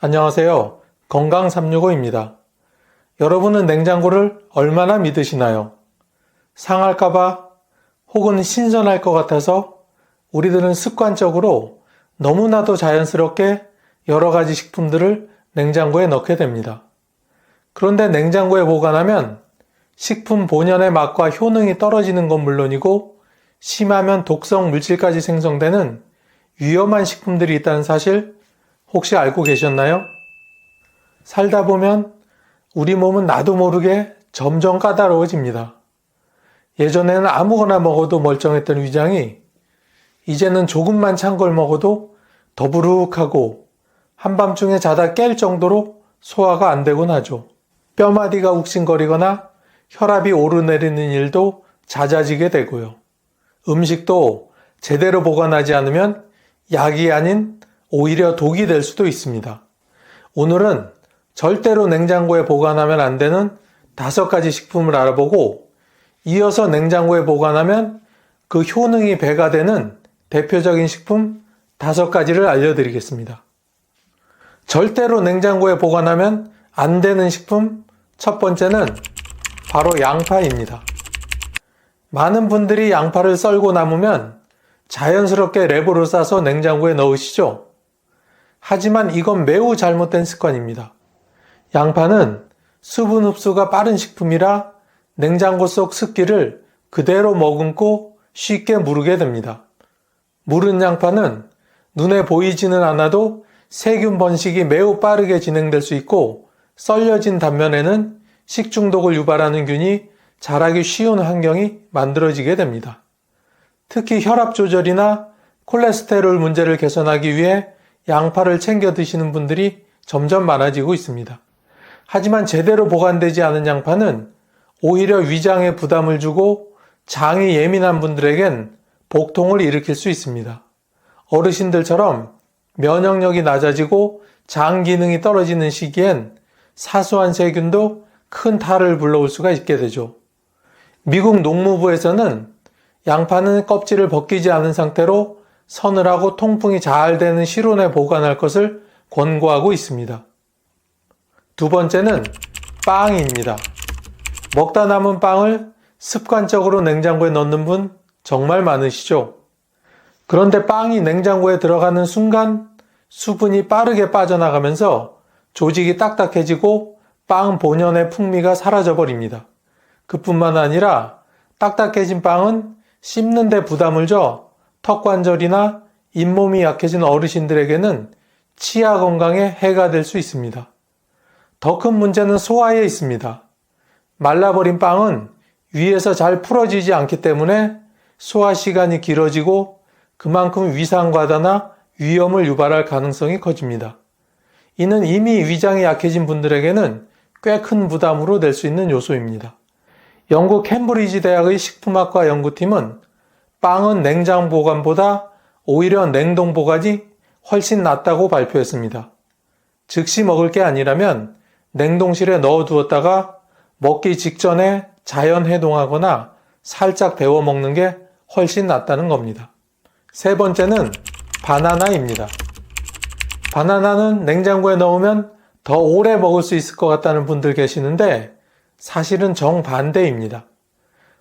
안녕하세요. 건강365입니다. 여러분은 냉장고를 얼마나 믿으시나요? 상할까봐 혹은 신선할 것 같아서 우리들은 습관적으로 너무나도 자연스럽게 여러 가지 식품들을 냉장고에 넣게 됩니다. 그런데 냉장고에 보관하면 식품 본연의 맛과 효능이 떨어지는 건 물론이고 심하면 독성 물질까지 생성되는 위험한 식품들이 있다는 사실 혹시 알고 계셨나요? 살다 보면 우리 몸은 나도 모르게 점점 까다로워집니다. 예전에는 아무거나 먹어도 멀쩡했던 위장이 이제는 조금만 찬 걸 먹어도 더부룩하고 한밤중에 자다 깰 정도로 소화가 안 되곤 하죠. 뼈마디가 욱신거리거나 혈압이 오르내리는 일도 잦아지게 되고요. 음식도 제대로 보관하지 않으면 약이 아닌 오히려 독이 될 수도 있습니다. 오늘은 절대로 냉장고에 보관하면 안 되는 5가지 식품을 알아보고 이어서 냉장고에 보관하면 그 효능이 배가 되는 대표적인 식품 5가지를 알려드리겠습니다. 절대로 냉장고에 보관하면 안 되는 식품 첫 번째는 바로 양파입니다. 많은 분들이 양파를 썰고 남으면 자연스럽게 랩으로 싸서 냉장고에 넣으시죠? 하지만 이건 매우 잘못된 습관입니다. 양파는 수분 흡수가 빠른 식품이라 냉장고 속 습기를 그대로 머금고 쉽게 무르게 됩니다. 무른 양파는 눈에 보이지는 않아도 세균 번식이 매우 빠르게 진행될 수 있고 썰려진 단면에는 식중독을 유발하는 균이 자라기 쉬운 환경이 만들어지게 됩니다. 특히 혈압 조절이나 콜레스테롤 문제를 개선하기 위해 양파를 챙겨 드시는 분들이 점점 많아지고 있습니다. 하지만 제대로 보관되지 않은 양파는 오히려 위장에 부담을 주고 장이 예민한 분들에겐 복통을 일으킬 수 있습니다. 어르신들처럼 면역력이 낮아지고 장 기능이 떨어지는 시기엔 사소한 세균도 큰 탈을 불러올 수가 있게 되죠. 미국 농무부에서는 양파는 껍질을 벗기지 않은 상태로 서늘하고 통풍이 잘 되는 실온에 보관할 것을 권고하고 있습니다. 두 번째는 빵입니다. 먹다 남은 빵을 습관적으로 냉장고에 넣는 분 정말 많으시죠? 그런데 빵이 냉장고에 들어가는 순간 수분이 빠르게 빠져나가면서 조직이 딱딱해지고 빵 본연의 풍미가 사라져버립니다. 그뿐만 아니라 딱딱해진 빵은 씹는 데 부담을 줘 턱관절이나 잇몸이 약해진 어르신들에게는 치아 건강에 해가 될 수 있습니다. 더 큰 문제는 소화에 있습니다. 말라버린 빵은 위에서 잘 풀어지지 않기 때문에 소화 시간이 길어지고 그만큼 위상과다나 위염을 유발할 가능성이 커집니다. 이는 이미 위장이 약해진 분들에게는 꽤 큰 부담으로 될 수 있는 요소입니다. 영국 캠브리지 대학의 식품학과 연구팀은 빵은 냉장 보관보다 오히려 냉동 보관이 훨씬 낫다고 발표했습니다. 즉시 먹을 게 아니라면 냉동실에 넣어두었다가 먹기 직전에 자연 해동하거나 살짝 데워 먹는 게 훨씬 낫다는 겁니다. 세 번째는 바나나입니다. 바나나는 냉장고에 넣으면 더 오래 먹을 수 있을 것 같다는 분들 계시는데 사실은 정반대입니다.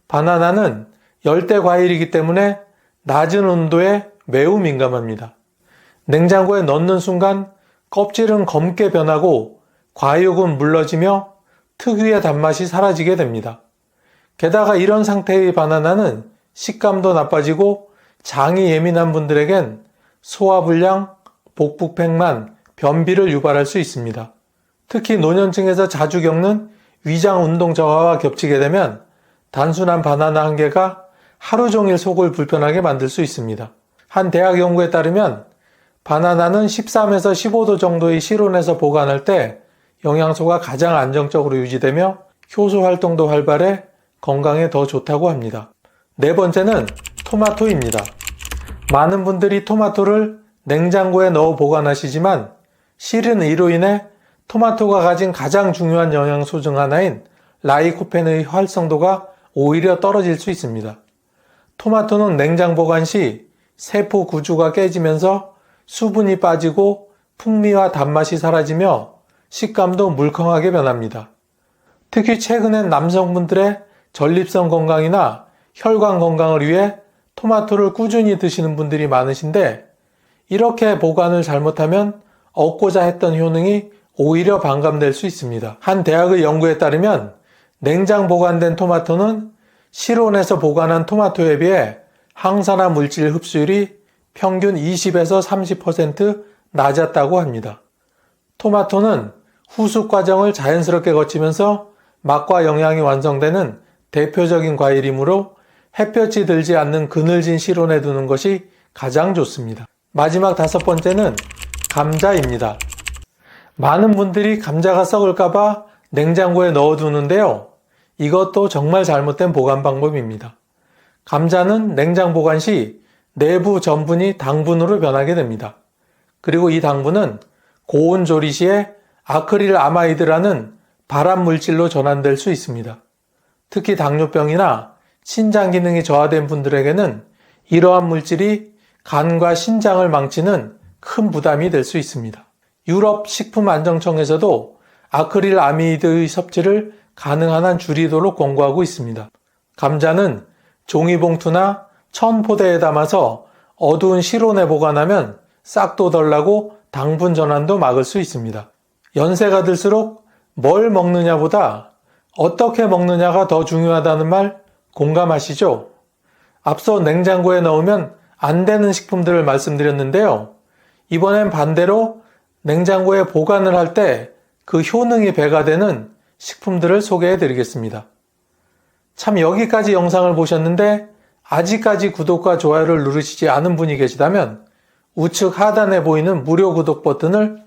바나나는 열대 과일이기 때문에 낮은 온도에 매우 민감합니다. 냉장고에 넣는 순간 껍질은 검게 변하고 과육은 물러지며 특유의 단맛이 사라지게 됩니다. 게다가 이런 상태의 바나나는 식감도 나빠지고 장이 예민한 분들에겐 소화불량, 복부팽만, 변비를 유발할 수 있습니다. 특히 노년층에서 자주 겪는 위장 운동 저하와 겹치게 되면 단순한 바나나 한 개가 하루 종일 속을 불편하게 만들 수 있습니다. 한 대학 연구에 따르면 바나나는 13에서 15도 정도의 실온에서 보관할 때 영양소가 가장 안정적으로 유지되며 효소 활동도 활발해 건강에 더 좋다고 합니다. 네 번째는 토마토입니다. 많은 분들이 토마토를 냉장고에 넣어 보관하시지만 실은 이로 인해 토마토가 가진 가장 중요한 영양소 중 하나인 라이코펜의 활성도가 오히려 떨어질 수 있습니다. 토마토는 냉장 보관 시 세포 구조가 깨지면서 수분이 빠지고 풍미와 단맛이 사라지며 식감도 물컹하게 변합니다. 특히 최근엔 남성분들의 전립선 건강이나 혈관 건강을 위해 토마토를 꾸준히 드시는 분들이 많으신데 이렇게 보관을 잘못하면 얻고자 했던 효능이 오히려 반감될 수 있습니다. 한 대학의 연구에 따르면 냉장 보관된 토마토는 실온에서 보관한 토마토에 비해 항산화 물질 흡수율이 평균 20에서 30% 낮았다고 합니다. 토마토는 후숙 과정을 자연스럽게 거치면서 맛과 영양이 완성되는 대표적인 과일이므로 햇볕이 들지 않는 그늘진 실온에 두는 것이 가장 좋습니다. 마지막 5번째는 감자입니다. 많은 분들이 감자가 썩을까봐 냉장고에 넣어두는데요. 이것도 정말 잘못된 보관 방법입니다. 감자는 냉장 보관 시 내부 전분이 당분으로 변하게 됩니다. 그리고 이 당분은 고온 조리 시에 아크릴 아마이드라는 발암 물질로 전환될 수 있습니다. 특히 당뇨병이나 신장 기능이 저하된 분들에게는 이러한 물질이 간과 신장을 망치는 큰 부담이 될 수 있습니다. 유럽 식품안정청에서도 아크릴 아미드의 섭취를 가능한 한 줄이도록 권고하고 있습니다. 감자는 종이봉투나 천포대에 담아서 어두운 실온에 보관하면 싹도 덜 나고 당분 전환도 막을 수 있습니다. 연세가 들수록 뭘 먹느냐보다 어떻게 먹느냐가 더 중요하다는 말 공감하시죠? 앞서 냉장고에 넣으면 안 되는 식품들을 말씀드렸는데요. 이번엔 반대로 냉장고에 보관을 할 때 그 효능이 배가 되는 식품들을 소개해 드리겠습니다. 참 여기까지 영상을 보셨는데 아직까지 구독과 좋아요를 누르시지 않은 분이 계시다면 우측 하단에 보이는 무료 구독 버튼을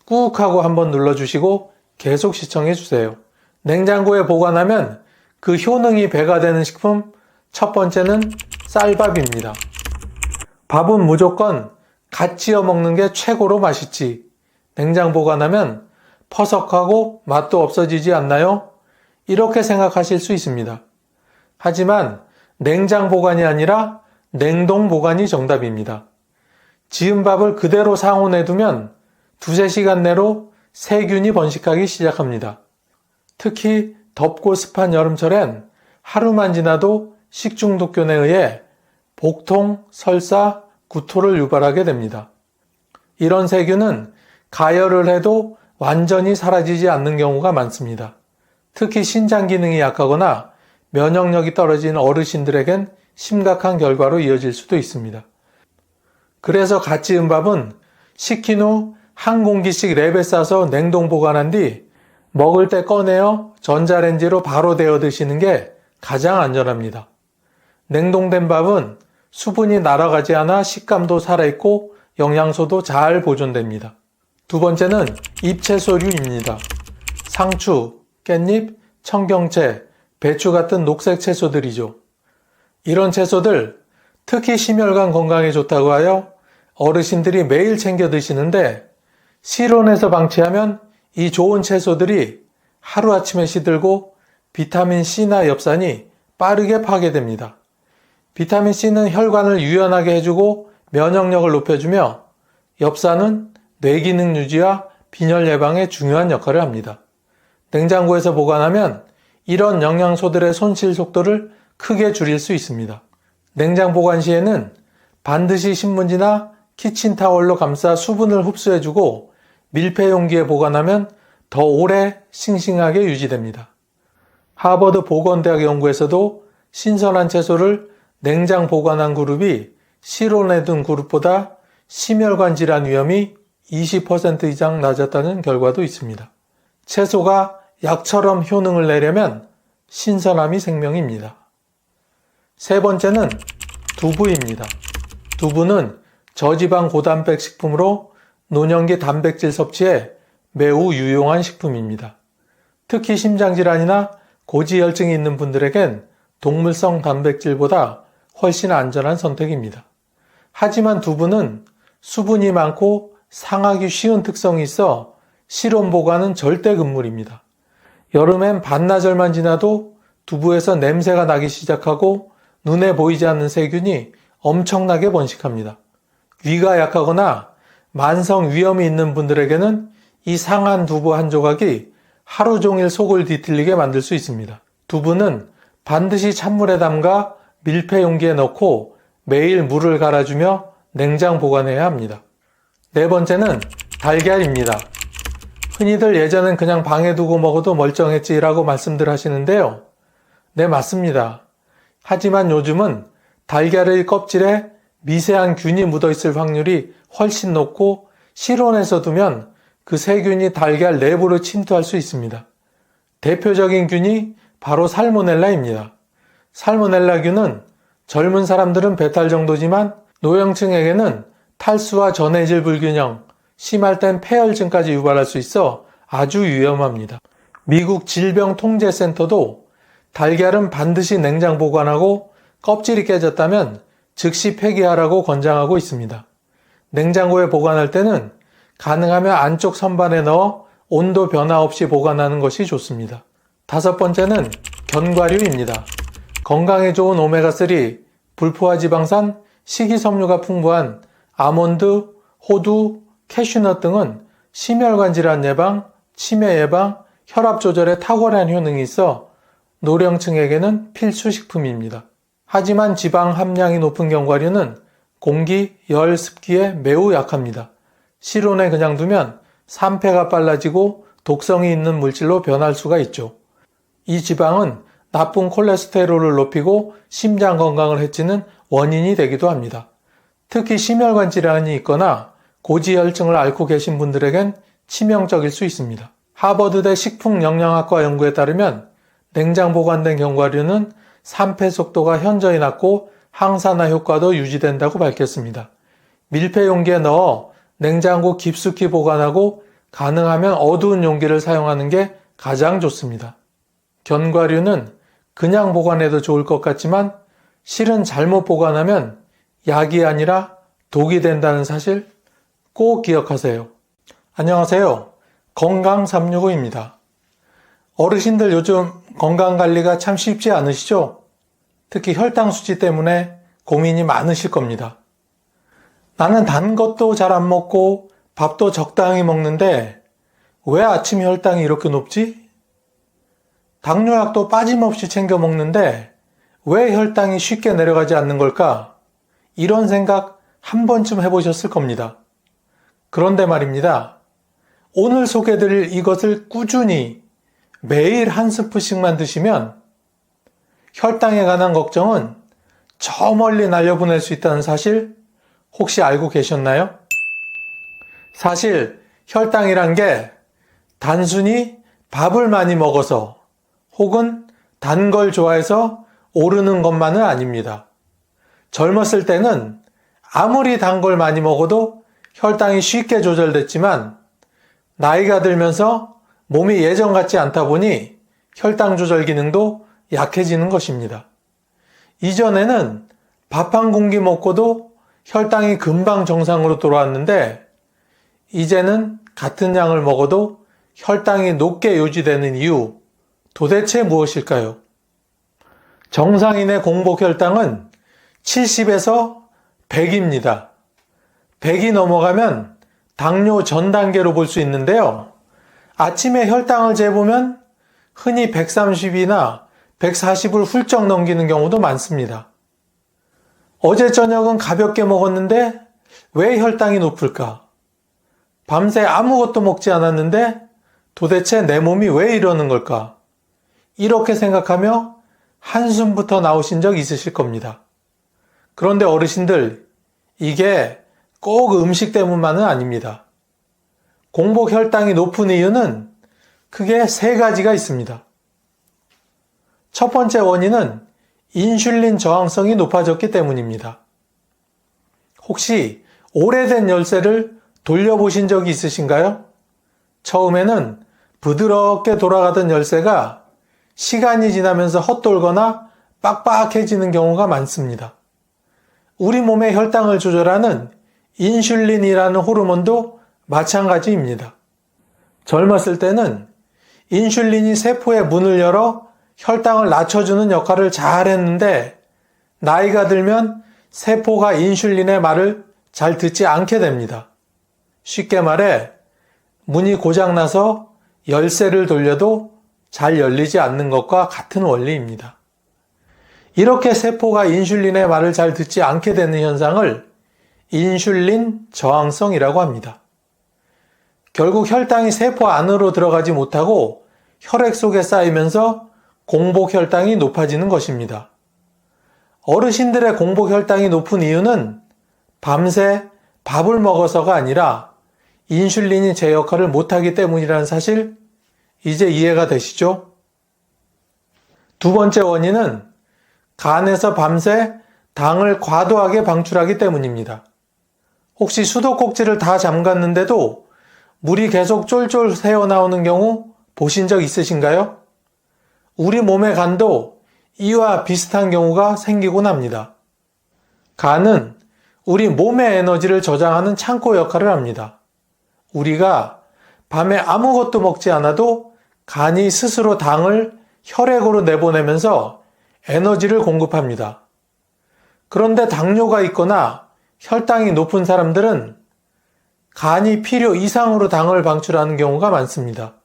꾹 하고 한번 눌러주시고 계속 시청해 주세요. 냉장고에 보관하면 그 효능이 배가 되는 식품 첫 번째는 쌀밥입니다. 밥은 무조건 갓 지어 먹는 게 최고로 맛있지. 냉장 보관하면 퍼석하고 맛도 없어지지 않나요? 이렇게 생각하실 수 있습니다. 하지만 냉장 보관이 아니라 냉동 보관이 정답입니다. 지은 밥을 그대로 상온에 두면 2-3시간 내로 세균이 번식하기 시작합니다. 특히 덥고 습한 여름철엔 하루만 지나도 식중독균에 의해 복통, 설사, 구토를 유발하게 됩니다. 이런 세균은 가열을 해도 완전히 사라지지 않는 경우가 많습니다. 특히 신장 기능이 약하거나 면역력이 떨어진 어르신들에겐 심각한 결과로 이어질 수도 있습니다. 그래서 갓 지은 밥은 식힌 후 한 공기씩 랩에 싸서 냉동 보관한 뒤 먹을 때 꺼내어 전자레인지로 바로 데워 드시는 게 가장 안전합니다. 냉동된 밥은 수분이 날아가지 않아 식감도 살아있고 영양소도 잘 보존됩니다. 두 번째는 잎채소류입니다. 상추, 깻잎, 청경채, 배추 같은 녹색 채소들이죠. 이런 채소들 특히 심혈관 건강에 좋다고 하여 어르신들이 매일 챙겨 드시는데 실온에서 방치하면 이 좋은 채소들이 하루아침에 시들고 비타민C나 엽산이 빠르게 파괴됩니다. 비타민C는 혈관을 유연하게 해주고 면역력을 높여주며 엽산은 뇌기능 유지와 빈혈 예방에 중요한 역할을 합니다. 냉장고에서 보관하면 이런 영양소들의 손실 속도를 크게 줄일 수 있습니다. 냉장 보관 시에는 반드시 신문지나 키친타월로 감싸 수분을 흡수해주고 밀폐 용기에 보관하면 더 오래 싱싱하게 유지됩니다. 하버드 보건대학 연구에서도 신선한 채소를 냉장 보관한 그룹이 실온에 둔 그룹보다 심혈관 질환 위험이 20% 이상 낮았다는 결과도 있습니다. 채소가 약처럼 효능을 내려면 신선함이 생명입니다. 세 번째는 두부입니다. 두부는 저지방 고단백 식품으로 노년기 단백질 섭취에 매우 유용한 식품입니다. 특히 심장질환이나 고지혈증이 있는 분들에겐 동물성 단백질보다 훨씬 안전한 선택입니다. 하지만 두부는 수분이 많고 상하기 쉬운 특성이 있어 실온 보관은 절대 금물입니다. 여름엔 반나절만 지나도 두부에서 냄새가 나기 시작하고 눈에 보이지 않는 세균이 엄청나게 번식합니다. 위가 약하거나 만성 위염이 있는 분들에게는 이 상한 두부 한 조각이 하루 종일 속을 뒤틀리게 만들 수 있습니다. 두부는 반드시 찬물에 담가 밀폐 용기에 넣고 매일 물을 갈아주며 냉장 보관해야 합니다. 네 번째는 달걀입니다. 흔히들 예전엔 그냥 방에 두고 먹어도 멀쩡했지라고 말씀들 하시는데요. 네, 맞습니다. 하지만 요즘은 달걀의 껍질에 미세한 균이 묻어있을 확률이 훨씬 높고 실온에서 두면 그 세균이 달걀 내부로 침투할 수 있습니다. 대표적인 균이 바로 살모넬라입니다. 살모넬라균은 젊은 사람들은 배탈 정도지만 노령층에게는 탈수와 전해질 불균형, 심할 땐 폐혈증까지 유발할 수 있어 아주 위험합니다. 미국 질병통제센터도 달걀은 반드시 냉장 보관하고 껍질이 깨졌다면 즉시 폐기하라고 권장하고 있습니다. 냉장고에 보관할 때는 가능하면 안쪽 선반에 넣어 온도 변화 없이 보관하는 것이 좋습니다. 다섯 번째는 견과류입니다. 건강에 좋은 오메가3, 불포화 지방산, 식이섬유가 풍부한 아몬드, 호두, 캐슈넛 등은 심혈관 질환 예방, 치매 예방, 혈압 조절에 탁월한 효능이 있어 노령층에게는 필수 식품입니다. 하지만 지방 함량이 높은 견과류는 공기, 열, 습기에 매우 약합니다. 실온에 그냥 두면 산패가 빨라지고 독성이 있는 물질로 변할 수가 있죠. 이 지방은 나쁜 콜레스테롤을 높이고 심장 건강을 해치는 원인이 되기도 합니다. 특히 심혈관 질환이 있거나 고지혈증을 앓고 계신 분들에겐 치명적일 수 있습니다. 하버드대 식품영양학과 연구에 따르면 냉장 보관된 견과류는 산패 속도가 현저히 낮고 항산화 효과도 유지된다고 밝혔습니다. 밀폐 용기에 넣어 냉장고 깊숙이 보관하고 가능하면 어두운 용기를 사용하는 게 가장 좋습니다. 견과류는 그냥 보관해도 좋을 것 같지만 실은 잘못 보관하면 약이 아니라 독이 된다는 사실 꼭 기억하세요. 안녕하세요. 건강365입니다. 어르신들 요즘 건강관리가 참 쉽지 않으시죠? 특히 혈당 수치 때문에 고민이 많으실 겁니다. 나는 단 것도 잘 안 먹고 밥도 적당히 먹는데 왜 아침 혈당이 이렇게 높지? 당뇨약도 빠짐없이 챙겨 먹는데 왜 혈당이 쉽게 내려가지 않는 걸까? 이런 생각 한 번쯤 해보셨을 겁니다. 그런데 말입니다. 오늘 소개드릴 이것을 꾸준히 매일 한 스푼씩만 드시면 혈당에 관한 걱정은 저 멀리 날려보낼 수 있다는 사실 혹시 알고 계셨나요? 사실 혈당이란 게 단순히 밥을 많이 먹어서 혹은 단 걸 좋아해서 오르는 것만은 아닙니다. 젊었을 때는 아무리 단 걸 많이 먹어도 혈당이 쉽게 조절됐지만 나이가 들면서 몸이 예전 같지 않다 보니 혈당 조절 기능도 약해지는 것입니다. 이전에는 밥 한 공기 먹고도 혈당이 금방 정상으로 돌아왔는데 이제는 같은 양을 먹어도 혈당이 높게 유지되는 이유 도대체 무엇일까요? 정상인의 공복 혈당은 70에서 100입니다. 100이 넘어가면 당뇨 전 단계로 볼 수 있는데요. 아침에 혈당을 재보면 흔히 130이나 140을 훌쩍 넘기는 경우도 많습니다. 어제 저녁은 가볍게 먹었는데 왜 혈당이 높을까? 밤새 아무것도 먹지 않았는데 도대체 내 몸이 왜 이러는 걸까? 이렇게 생각하며 한숨부터 나오신 적 있으실 겁니다. 그런데 어르신들, 이게 꼭 음식 때문만은 아닙니다. 공복 혈당이 높은 이유는 크게 세 가지가 있습니다. 첫 번째 원인은 인슐린 저항성이 높아졌기 때문입니다. 혹시 오래된 열쇠를 돌려보신 적이 있으신가요? 처음에는 부드럽게 돌아가던 열쇠가 시간이 지나면서 헛돌거나 빡빡해지는 경우가 많습니다. 우리 몸의 혈당을 조절하는 인슐린이라는 호르몬도 마찬가지입니다. 젊었을 때는 인슐린이 세포의 문을 열어 혈당을 낮춰주는 역할을 잘 했는데 나이가 들면 세포가 인슐린의 말을 잘 듣지 않게 됩니다. 쉽게 말해 문이 고장나서 열쇠를 돌려도 잘 열리지 않는 것과 같은 원리입니다. 이렇게 세포가 인슐린의 말을 잘 듣지 않게 되는 현상을 인슐린 저항성이라고 합니다. 결국 혈당이 세포 안으로 들어가지 못하고 혈액 속에 쌓이면서 공복 혈당이 높아지는 것입니다. 어르신들의 공복 혈당이 높은 이유는 밤새 밥을 먹어서가 아니라 인슐린이 제 역할을 못하기 때문이라는 사실 이제 이해가 되시죠? 두 번째 원인은 간에서 밤새 당을 과도하게 방출하기 때문입니다. 혹시 수도꼭지를 다 잠갔는데도 물이 계속 쫄쫄 새어나오는 경우 보신 적 있으신가요? 우리 몸의 간도 이와 비슷한 경우가 생기곤 합니다. 간은 우리 몸의 에너지를 저장하는 창고 역할을 합니다. 우리가 밤에 아무것도 먹지 않아도 간이 스스로 당을 혈액으로 내보내면서 에너지를 공급합니다. 그런데 당뇨가 있거나 혈당이 높은 사람들은 간이 필요 이상으로 당을 방출하는 경우가 많습니다.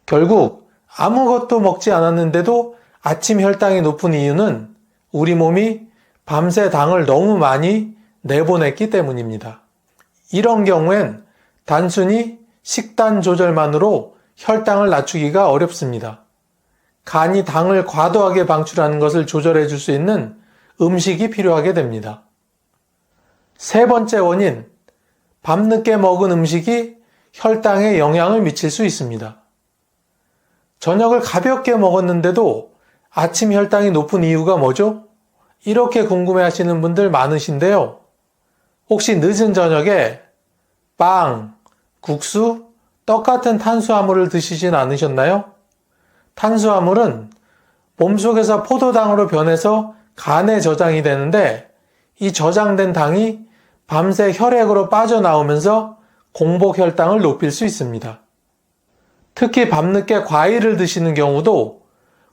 결국 아무것도 먹지 않았는데도 아침 혈당이 높은 이유는 우리 몸이 밤새 당을 너무 많이 내보냈기 때문입니다. 이런 경우엔 단순히 식단 조절만으로 혈당을 낮추기가 어렵습니다. 간이 당을 과도하게 방출하는 것을 조절해 줄 수 있는 음식이 필요하게 됩니다. 세 번째 원인, 밤늦게 먹은 음식이 혈당에 영향을 미칠 수 있습니다. 저녁을 가볍게 먹었는데도 아침 혈당이 높은 이유가 뭐죠? 이렇게 궁금해 하시는 분들 많으신데요. 혹시 늦은 저녁에 빵, 국수, 떡 같은 탄수화물을 드시진 않으셨나요? 탄수화물은 몸속에서 포도당으로 변해서 간에 저장이 되는데 이 저장된 당이 밤새 혈액으로 빠져나오면서 공복 혈당을 높일 수 있습니다. 특히 밤늦게 과일을 드시는 경우도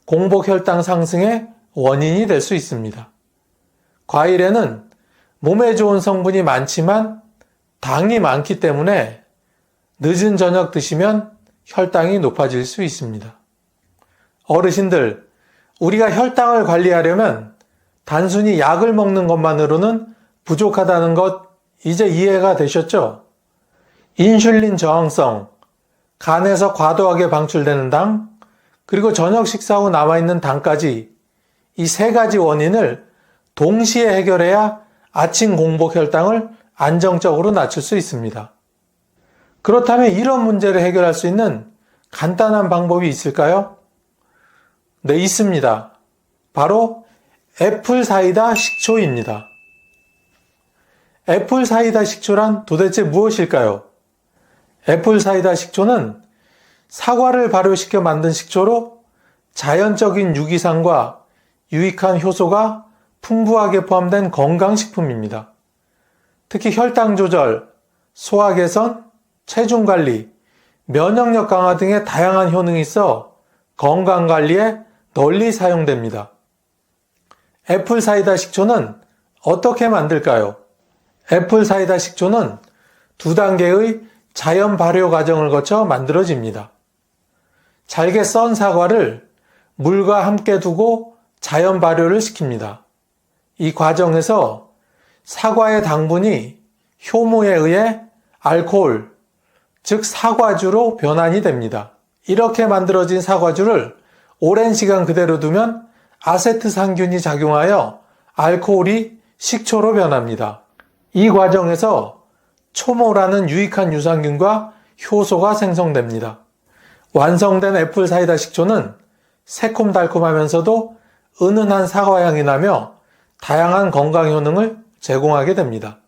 공복 혈당 상승의 원인이 될 수 있습니다. 과일에는 몸에 좋은 성분이 많지만 당이 많기 때문에 늦은 저녁 드시면 혈당이 높아질 수 있습니다. 어르신들, 우리가 혈당을 관리하려면 단순히 약을 먹는 것만으로는 부족하다는 것 이제 이해가 되셨죠? 인슐린 저항성, 간에서 과도하게 방출되는 당, 그리고 저녁 식사 후 남아있는 당까지 이 세 가지 원인을 동시에 해결해야 아침 공복 혈당을 안정적으로 낮출 수 있습니다. 그렇다면 이런 문제를 해결할 수 있는 간단한 방법이 있을까요? 네, 있습니다. 바로 애플 사이다 식초입니다. 애플 사이다 식초란 도대체 무엇일까요? 애플 사이다 식초는 사과를 발효시켜 만든 식초로 자연적인 유기산과 유익한 효소가 풍부하게 포함된 건강식품입니다. 특히 혈당 조절, 소화 개선, 체중 관리, 면역력 강화 등의 다양한 효능이 있어 건강 관리에 널리 사용됩니다. 애플 사이다 식초는 어떻게 만들까요? 애플 사이다 식초는 2단계의 자연 발효 과정을 거쳐 만들어집니다. 잘게 썬 사과를 물과 함께 두고 자연 발효를 시킵니다. 이 과정에서 사과의 당분이 효모에 의해 알코올, 즉 사과주로 변환이 됩니다. 이렇게 만들어진 사과주를 오랜 시간 그대로 두면 아세트산균이 작용하여 알코올이 식초로 변합니다. 이 과정에서 초모라는 유익한 유산균과 효소가 생성됩니다. 완성된 애플 사이다 식초는 새콤달콤하면서도 은은한 사과향이 나며 다양한 건강 효능을 제공하게 됩니다.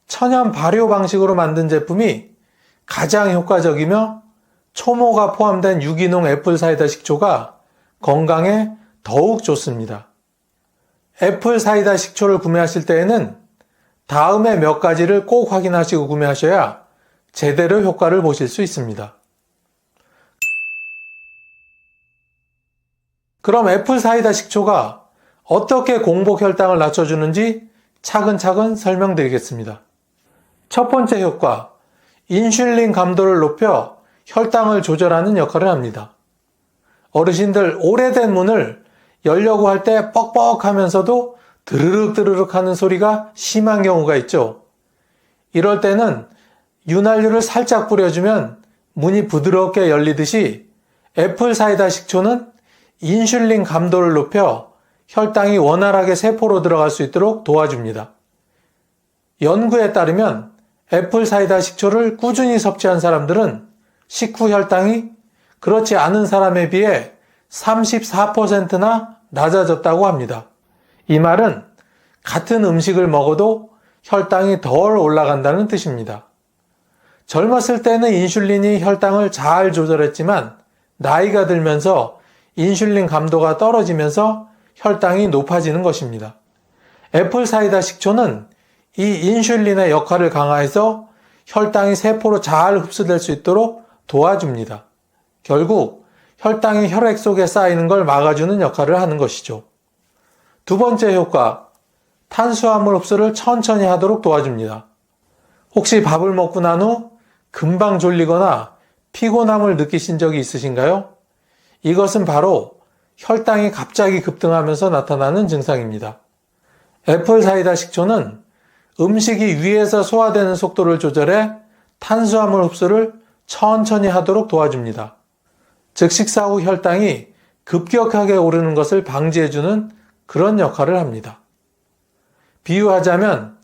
천연 발효 방식으로 만든 제품이 가장 효과적이며 초모가 포함된 유기농 애플 사이다 식초가 건강에 더욱 좋습니다. 애플 사이다 식초를 구매하실 때에는 다음에 몇 가지를 꼭 확인하시고 구매하셔야 제대로 효과를 보실 수 있습니다. 그럼 애플 사이다 식초가 어떻게 공복 혈당을 낮춰주는지 차근차근 설명드리겠습니다. 첫 번째 효과, 인슐린 감도를 높여 혈당을 조절하는 역할을 합니다. 어르신들 오래된 문을 열려고 할 때 뻑뻑하면서도 드르륵 드르륵 하는 소리가 심한 경우가 있죠. 이럴 때는 윤활유를 살짝 뿌려주면 문이 부드럽게 열리듯이 애플 사이다 식초는 인슐린 감도를 높여 혈당이 원활하게 세포로 들어갈 수 있도록 도와줍니다. 연구에 따르면 애플 사이다 식초를 꾸준히 섭취한 사람들은 식후 혈당이 그렇지 않은 사람에 비해 34%나 낮아졌다고 합니다. 이 말은 같은 음식을 먹어도 혈당이 덜 올라간다는 뜻입니다. 젊었을 때는 인슐린이 혈당을 잘 조절했지만 나이가 들면서 인슐린 감도가 떨어지면서 혈당이 높아지는 것입니다. 애플 사이다 식초는 이 인슐린의 역할을 강화해서 혈당이 세포로 잘 흡수될 수 있도록 도와줍니다. 결국 혈당이 혈액 속에 쌓이는 걸 막아주는 역할을 하는 것이죠. 두 번째 효과, 탄수화물 흡수를 천천히 하도록 도와줍니다. 혹시 밥을 먹고 난 후 금방 졸리거나 피곤함을 느끼신 적이 있으신가요? 이것은 바로 혈당이 갑자기 급등하면서 나타나는 증상입니다. 애플 사이다 식초는 음식이 위에서 소화되는 속도를 조절해 탄수화물 흡수를 천천히 하도록 도와줍니다. 즉 식사 후 혈당이 급격하게 오르는 것을 방지해주는 그런 역할을 합니다. 비유하자면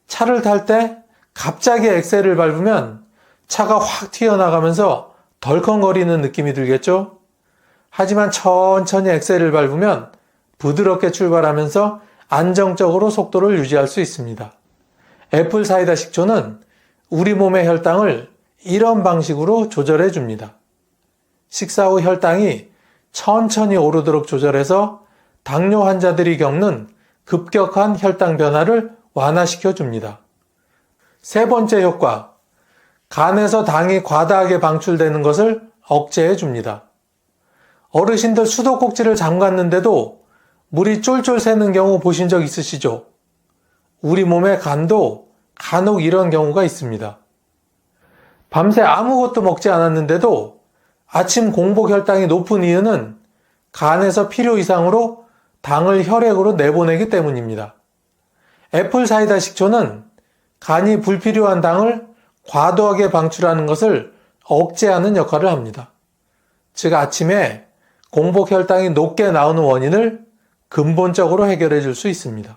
차를 탈 때 갑자기 엑셀을 밟으면 차가 확 튀어나가면서 덜컹거리는 느낌이 들겠죠? 하지만 천천히 엑셀을 밟으면 부드럽게 출발하면서 안정적으로 속도를 유지할 수 있습니다. 애플 사이다 식초는 우리 몸의 혈당을 이런 방식으로 조절해 줍니다. 식사 후 혈당이 천천히 오르도록 조절해서 당뇨 환자들이 겪는 급격한 혈당 변화를 완화시켜 줍니다. 세 번째 효과, 간에서 당이 과다하게 방출되는 것을 억제해 줍니다. 어르신들 수도꼭지를 잠갔는데도 물이 쫄쫄 새는 경우 보신 적 있으시죠? 우리 몸의 간도 간혹 이런 경우가 있습니다. 밤새 아무것도 먹지 않았는데도 아침 공복 혈당이 높은 이유는 간에서 필요 이상으로 당을 혈액으로 내보내기 때문입니다. 애플 사이다 식초는 간이 불필요한 당을 과도하게 방출하는 것을 억제하는 역할을 합니다. 즉 아침에 공복 혈당이 높게 나오는 원인을 근본적으로 해결해 줄 수 있습니다.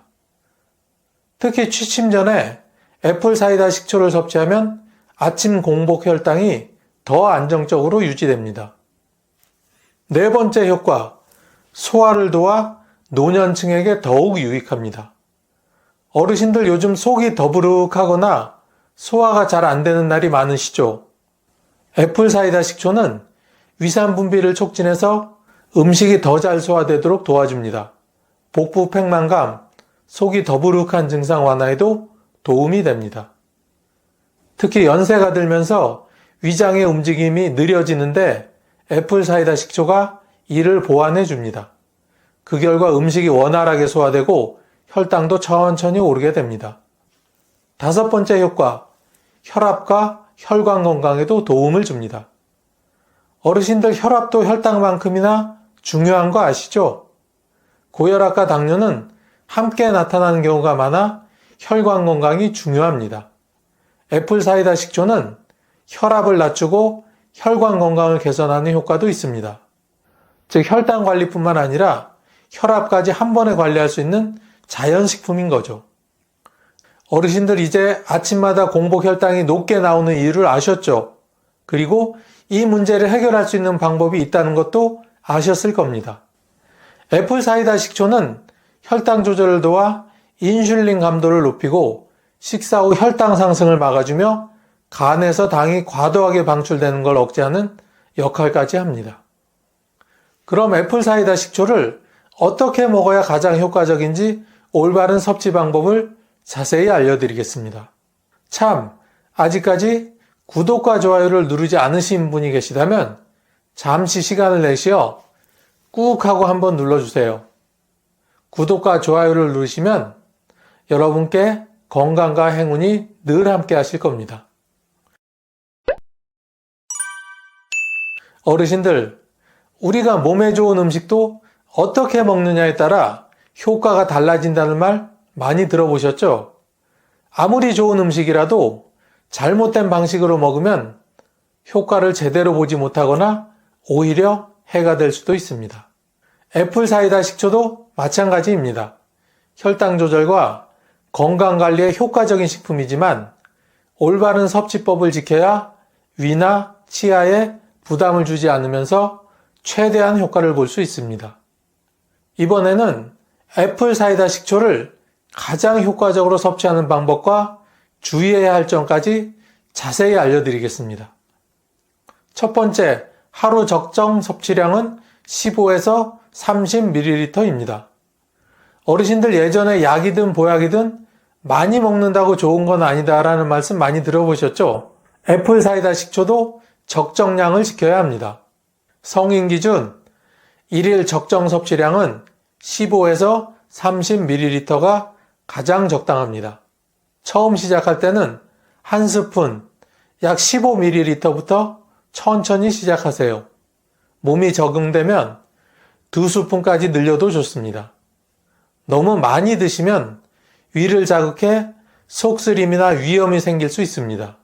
특히 취침 전에 애플 사이다 식초를 섭취하면 아침 공복 혈당이 더 안정적으로 유지됩니다. 네 번째 효과, 소화를 도와 노년층에게 더욱 유익합니다. 어르신들 요즘 속이 더부룩하거나 소화가 잘 안 되는 날이 많으시죠? 애플 사이다 식초는 위산 분비를 촉진해서 음식이 더 잘 소화되도록 도와줍니다. 복부 팽만감, 속이 더부룩한 증상 완화에도 도움이 됩니다. 특히 연세가 들면서 위장의 움직임이 느려지는데 애플 사이다 식초가 이를 보완해 줍니다. 그 결과 음식이 원활하게 소화되고 혈당도 천천히 오르게 됩니다. 다섯 번째 효과, 혈압과 혈관 건강에도 도움을 줍니다. 어르신들 혈압도 혈당만큼이나 중요한 거 아시죠? 고혈압과 당뇨는 함께 나타나는 경우가 많아 혈관 건강이 중요합니다. 애플 사이다 식초는 혈압을 낮추고 혈관 건강을 개선하는 효과도 있습니다. 즉 혈당 관리뿐만 아니라 혈압까지 한 번에 관리할 수 있는 자연식품인 거죠. 어르신들 이제 아침마다 공복 혈당이 높게 나오는 이유를 아셨죠? 그리고 이 문제를 해결할 수 있는 방법이 있다는 것도 아셨을 겁니다. 애플 사이다 식초는 혈당 조절을 도와 인슐린 감도를 높이고 식사 후 혈당 상승을 막아주며 간에서 당이 과도하게 방출되는 걸 억제하는 역할까지 합니다. 그럼 애플 사이다 식초를 어떻게 먹어야 가장 효과적인지 올바른 섭취 방법을 자세히 알려드리겠습니다. 참, 아직까지 구독과 좋아요를 누르지 않으신 분이 계시다면 잠시 시간을 내시어 꾹 하고 한번 눌러주세요. 구독과 좋아요를 누르시면 여러분께 건강과 행운이 늘 함께 하실 겁니다. 어르신들, 우리가 몸에 좋은 음식도 어떻게 먹느냐에 따라 효과가 달라진다는 말 많이 들어보셨죠? 아무리 좋은 음식이라도 잘못된 방식으로 먹으면 효과를 제대로 보지 못하거나 오히려 해가 될 수도 있습니다. 애플 사이다 식초도 마찬가지입니다. 혈당 조절과 건강 관리에 효과적인 식품이지만 올바른 섭취법을 지켜야 위나 치아에 부담을 주지 않으면서 최대한 효과를 볼 수 있습니다. 이번에는 애플 사이다 식초를 가장 효과적으로 섭취하는 방법과 주의해야 할 점까지 자세히 알려드리겠습니다. 첫 번째, 하루 적정 섭취량은 15에서 30ml입니다. 어르신들 예전에 약이든 보약이든 많이 먹는다고 좋은 건 아니다라는 말씀 많이 들어보셨죠? 애플 사이다 식초도 적정량을 지켜야 합니다. 성인 기준 1일 적정 섭취량은 15에서 30ml가 가장 적당합니다. 처음 시작할 때는 한 스푼, 약 15ml부터 천천히 시작하세요. 몸이 적응되면 2스푼까지 늘려도 좋습니다. 너무 많이 드시면 위를 자극해 속쓰림이나 위염이 생길 수 있습니다.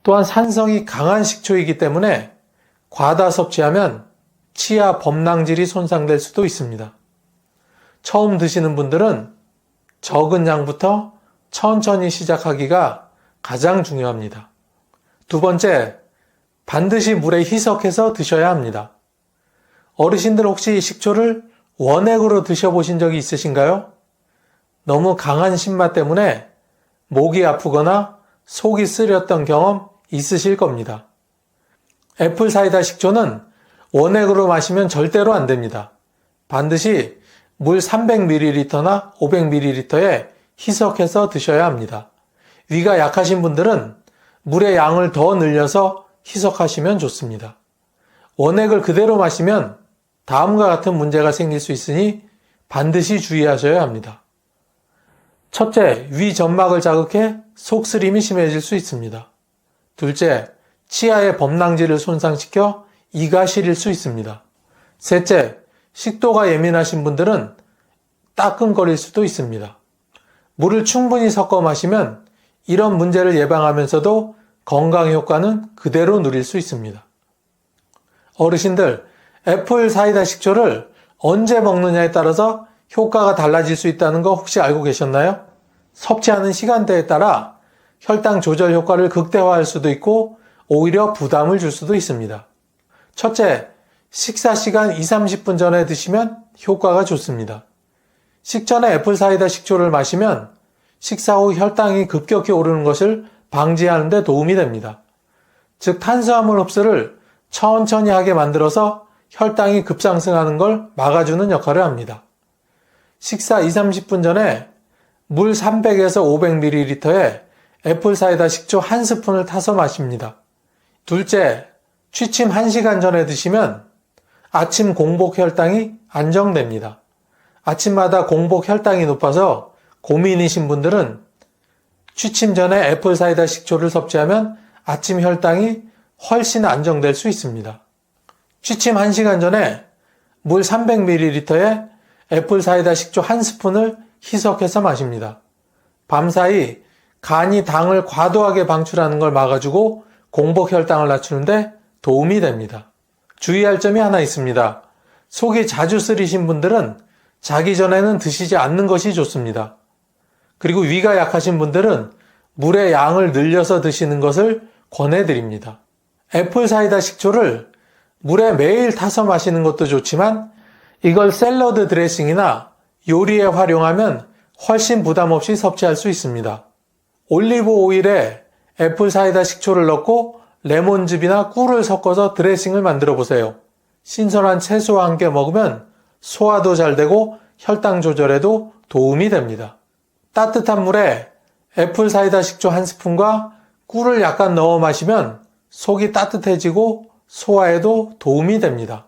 또한 산성이 강한 식초이기 때문에 과다 섭취하면 치아 범랑질이 손상될 수도 있습니다. 처음 드시는 분들은 적은 양부터 천천히 시작하기가 가장 중요합니다. 두 번째, 반드시 물에 희석해서 드셔야 합니다. 어르신들 혹시 식초를 원액으로 드셔보신 적이 있으신가요? 너무 강한 신맛 때문에 목이 아프거나 속이 쓰렸던 경험 있으실 겁니다. 애플 사이다 식초는 원액으로 마시면 절대로 안 됩니다. 반드시 물 300ml나 500ml에 희석해서 드셔야 합니다. 위가 약하신 분들은 물의 양을 더 늘려서 희석하시면 좋습니다. 원액을 그대로 마시면 다음과 같은 문제가 생길 수 있으니 반드시 주의하셔야 합니다. 첫째, 위 점막을 자극해 속쓰림이 심해질 수 있습니다. 둘째, 치아의 범랑질을 손상시켜 이가 시릴 수 있습니다. 셋째, 식도가 예민하신 분들은 따끔거릴 수도 있습니다. 물을 충분히 섞어 마시면 이런 문제를 예방하면서도 건강 효과는 그대로 누릴 수 있습니다. 어르신들, 애플 사이다 식초를 언제 먹느냐에 따라서 효과가 달라질 수 있다는 거 혹시 알고 계셨나요? 섭취하는 시간대에 따라 혈당 조절 효과를 극대화할 수도 있고 오히려 부담을 줄 수도 있습니다. 첫째, 식사 시간 20-30분 전에 드시면 효과가 좋습니다. 식전에 애플 사이다 식초를 마시면 식사 후 혈당이 급격히 오르는 것을 방지하는 데 도움이 됩니다. 즉 탄수화물 흡수를 천천히 하게 만들어서 혈당이 급상승하는 걸 막아주는 역할을 합니다. 식사 20-30분 전에 물 300에서 500ml에 애플 사이다 식초 1스푼을 타서 마십니다. 둘째, 취침 1시간 전에 드시면 아침 공복 혈당이 안정됩니다. 아침마다 공복 혈당이 높아서 고민이신 분들은 취침 전에 애플 사이다 식초를 섭취하면 아침 혈당이 훨씬 안정될 수 있습니다. 취침 1시간 전에 물 300ml에 애플 사이다 식초 1스푼을 희석해서 마십니다. 밤사이 간이 당을 과도하게 방출하는 걸 막아주고 공복 혈당을 낮추는데 도움이 됩니다. 주의할 점이 하나 있습니다. 속이 자주 쓰리신 분들은 자기 전에는 드시지 않는 것이 좋습니다. 그리고 위가 약하신 분들은 물의 양을 늘려서 드시는 것을 권해드립니다. 애플 사이다 식초를 물에 매일 타서 마시는 것도 좋지만 이걸 샐러드 드레싱이나 요리에 활용하면 훨씬 부담 없이 섭취할 수 있습니다. 올리브 오일에 애플 사이다 식초를 넣고 레몬즙이나 꿀을 섞어서 드레싱을 만들어 보세요. 신선한 채소와 함께 먹으면 소화도 잘 되고 혈당 조절에도 도움이 됩니다. 따뜻한 물에 애플 사이다 식초 1스푼과 꿀을 약간 넣어 마시면 속이 따뜻해지고 소화에도 도움이 됩니다.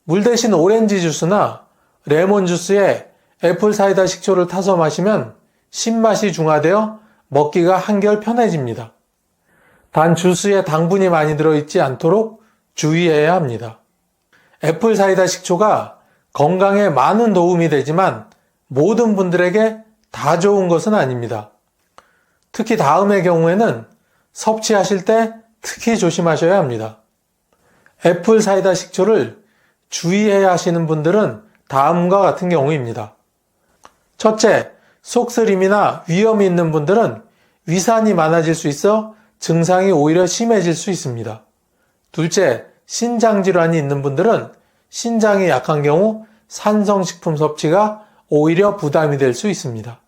물 대신 오렌지 주스나 레몬 주스에 애플 사이다 식초를 타서 마시면 신맛이 중화되어 먹기가 한결 편해집니다. 단 주스에 당분이 많이 들어있지 않도록 주의해야 합니다. 애플 사이다 식초가 건강에 많은 도움이 되지만 모든 분들에게 다 좋은 것은 아닙니다. 특히 다음의 경우에는 섭취하실 때 특히 조심하셔야 합니다. 애플 사이다 식초를 주의해야 하시는 분들은 다음과 같은 경우입니다. 첫째, 속쓰림이나 위염이 있는 분들은 위산이 많아질 수 있어 증상이 오히려 심해질 수 있습니다. 둘째, 신장질환이 있는 분들은 신장이 약한 경우 산성식품 섭취가 오히려 부담이 될 수 있습니다.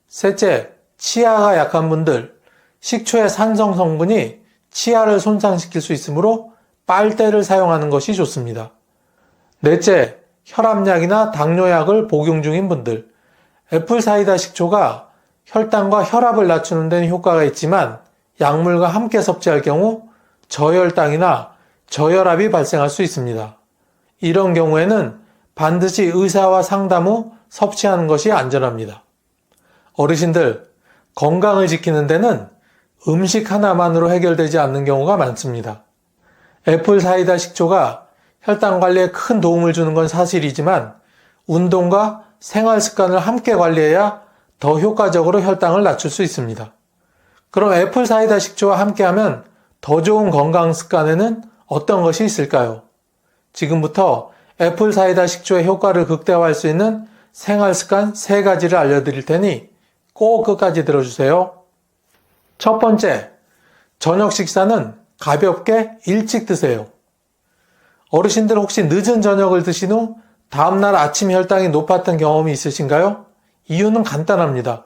셋째, 치아가 약한 분들, 식초의 산성 성분이 치아를 손상시킬 수 있으므로 빨대를 사용하는 것이 좋습니다. 넷째, 혈압약이나 당뇨약을 복용 중인 분들, 애플 사이다 식초가 혈당과 혈압을 낮추는 데는 효과가 있지만 약물과 함께 섭취할 경우 저혈당이나 저혈압이 발생할 수 있습니다. 이런 경우에는 반드시 의사와 상담 후 섭취하는 것이 안전합니다. 어르신들, 건강을 지키는 데는 음식 하나만으로 해결되지 않는 경우가 많습니다. 애플 사이다 식초가 혈당 관리에 큰 도움을 주는 건 사실이지만 운동과 생활 습관을 함께 관리해야 더 효과적으로 혈당을 낮출 수 있습니다. 그럼 애플 사이다 식초와 함께하면 더 좋은 건강 습관에는 어떤 것이 있을까요? 지금부터 애플 사이다 식초의 효과를 극대화할 수 있는 생활 습관 3가지를 알려드릴 테니 꼭 끝까지 들어주세요. 첫 번째, 저녁 식사는 가볍게 일찍 드세요. 어르신들 혹시 늦은 저녁을 드신 후 다음날 아침 혈당이 높았던 경험이 있으신가요? 이유는 간단합니다.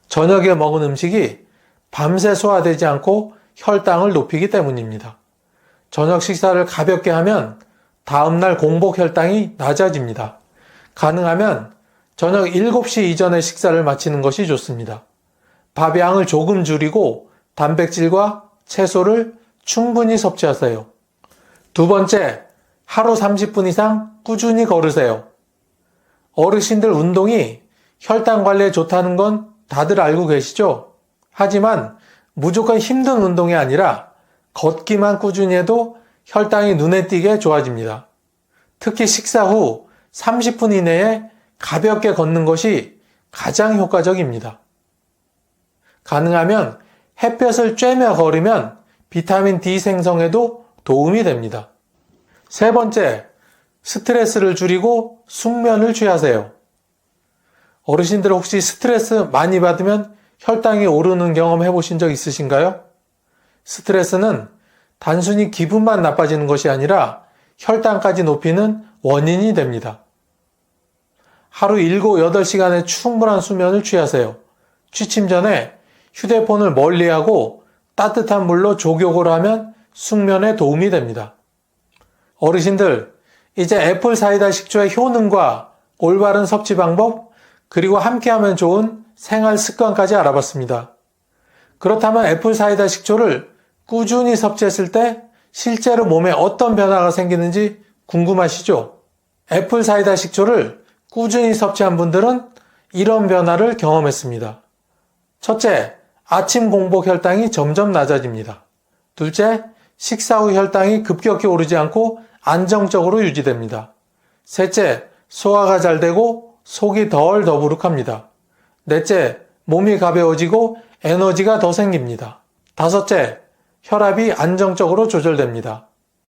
저녁에 먹은 음식이 밤새 소화되지 않고 혈당을 높이기 때문입니다. 저녁 식사를 가볍게 하면 다음날 공복 혈당이 낮아집니다. 가능하면 저녁 7시 이전에 식사를 마치는 것이 좋습니다. 밥 양을 조금 줄이고 단백질과 채소를 충분히 섭취하세요. 두 번째, 하루 30분 이상 꾸준히 걸으세요. 어르신들 운동이 혈당 관리에 좋다는 건 다들 알고 계시죠? 하지만 무조건 힘든 운동이 아니라 걷기만 꾸준히 해도 혈당이 눈에 띄게 좋아집니다. 특히 식사 후 30분 이내에 가볍게 걷는 것이 가장 효과적입니다. 가능하면 햇볕을 쬐며 걸으면 비타민 D 생성에도 도움이 됩니다. 세 번째, 스트레스를 줄이고 숙면을 취하세요. 어르신들 혹시 스트레스 많이 받으면 혈당이 오르는 경험 해보신 적 있으신가요? 스트레스는 단순히 기분만 나빠지는 것이 아니라 혈당까지 높이는 원인이 됩니다. 하루 7, 8시간의 충분한 수면을 취하세요. 취침 전에 휴대폰을 멀리하고 따뜻한 물로 족욕을 하면 숙면에 도움이 됩니다. 어르신들, 이제 애플 사이다 식초의 효능과 올바른 섭취 방법, 그리고 함께하면 좋은 생활 습관까지 알아봤습니다. 그렇다면 애플 사이다 식초를 꾸준히 섭취했을 때 실제로 몸에 어떤 변화가 생기는지 궁금하시죠? 애플 사이다 식초를 꾸준히 섭취한 분들은 이런 변화를 경험했습니다. 첫째, 아침 공복 혈당이 점점 낮아집니다. 둘째, 식사 후 혈당이 급격히 오르지 않고 안정적으로 유지됩니다. 셋째, 소화가 잘 되고 속이 덜 더부룩합니다. 넷째, 몸이 가벼워지고 에너지가 더 생깁니다. 다섯째, 혈압이 안정적으로 조절됩니다.